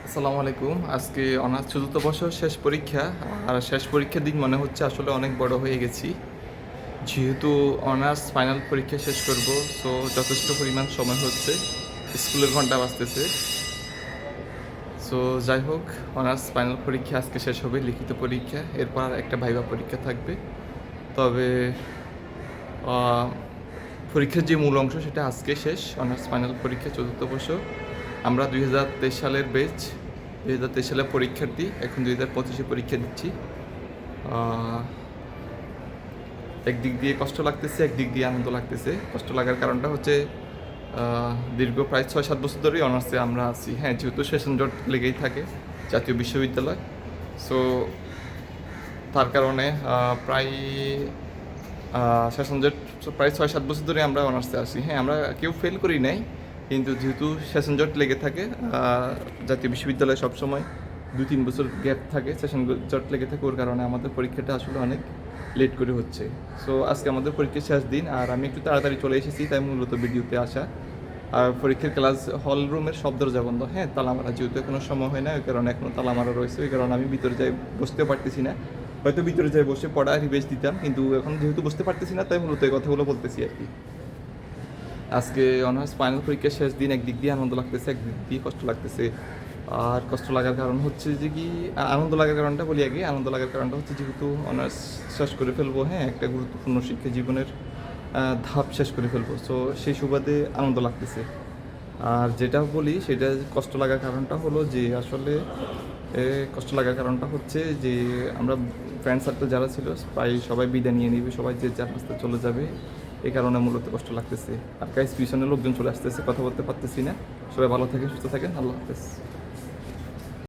আসসালামু আলাইকুম। আজকে অনার্স চতুর্থ বর্ষ শেষ পরীক্ষা। আর শেষ পরীক্ষার দিন মনে হচ্ছে আসলে অনেক বড় হয়ে গেছি। যেহেতু অনার্স ফাইনাল পরীক্ষা শেষ করব, সো যথেষ্ট পরিমাণ সময় হচ্ছে। স্কুলের ঘন্টা বাজতেছে। সো যাই হোক, অনার্স ফাইনাল পরীক্ষা আজকে শেষ হবে, লিখিত পরীক্ষা। এরপর আর একটা ভাইভা পরীক্ষা থাকবে। তবে আহ, পরীক্ষার যে মূল অংশ সেটা আজকে শেষ। অনার্স ফাইনাল পরীক্ষা চতুর্থ বর্ষ। আমরা 2023 সালের ব্যাচ, 2023 সালের পরীক্ষার্থী, এখন 2025-এ পরীক্ষা দিচ্ছি। আহ, একদিক দিয়ে কষ্ট লাগতেছে, একদিক দিয়ে আনন্দ লাগতেছে। কষ্ট লাগার কারণটা হচ্ছে দীর্ঘ প্রায় 6-7 বছর ধরেই অনার্সে আমরা আছি। হ্যাঁ, যেহেতু সেশন জট লেগেই থাকে জাতীয় বিশ্ববিদ্যালয়, সো তার কারণে প্রায় সেশন জট প্রায় 6-7 বছর ধরে আমরা অনার্সে আসি। হ্যাঁ, আমরা কেউ ফেল করি নাই, কিন্তু যেহেতু সেশন জট লেগে থাকে, জাতীয় বিশ্ববিদ্যালয়ে সবসময় 2-3 বছর গ্যাপ থাকে, সেশন জট লেগে থাকে, ওর কারণে আমাদের পরীক্ষাটা আসলে অনেক লেট করে হচ্ছে। সো আজকে আমাদের পরীক্ষার শেষ দিন, আর আমি একটু তাড়াতাড়ি চলে এসেছি, তাই মূলত ভিডিওতে আসা। আর পরীক্ষার ক্লাস হল রুমের সব দরজা বন্ধ। হ্যাঁ, তালা মারা, যেহেতু এখনো সময় হয় না, ওই কারণে এখনো তালা মারা রয়েছে, ওই কারণে আমি ভিতরে যাই বসতেও পারতেছি না। হয়তো ভিতরে যাই বসে পড়া রিভাইজ দিতাম, কিন্তু এখন যেহেতু বসতে পারতেছি না, তাই মূলত এই কথাগুলো বলতেছি আর কি। আজকে অনার্স ফাইনাল পরীক্ষার শেষ দিন, একদিক দিয়ে আনন্দ লাগতেছে, একদিক দিয়ে কষ্ট লাগতেছে। আর কষ্ট লাগার কারণ হচ্ছে যে কি, আনন্দ লাগার কারণটা বলি আগে। আনন্দ লাগার কারণটা হচ্ছে যেহেতু অনার্স শেষ করে ফেলবো, হ্যাঁ, একটা গুরুত্বপূর্ণ শিক্ষা জীবনের ধাপ শেষ করে ফেলবো, সো সেই সুবাদে আনন্দ লাগতেছে। আর যেটা বলি সেটা, কষ্ট লাগার কারণটা হলো যে আসলে কষ্ট লাগার কারণটা হচ্ছে যে আমরা ফ্রেন্ড সার্কেল যারা ছিল প্রায় সবাই বিদায় নিয়ে নিবে, সবাই যে যার রাস্তায় চলে যাবে, এই কারণে মূলত কষ্ট লাগতেছে। আর গাইস, পিছনে লোকজন চলে আসতেছে, কথা বলতে পারতেছি না। সবাই ভালো থাকেন, সুস্থ থাকেন, আল্লাহ হাফেজ।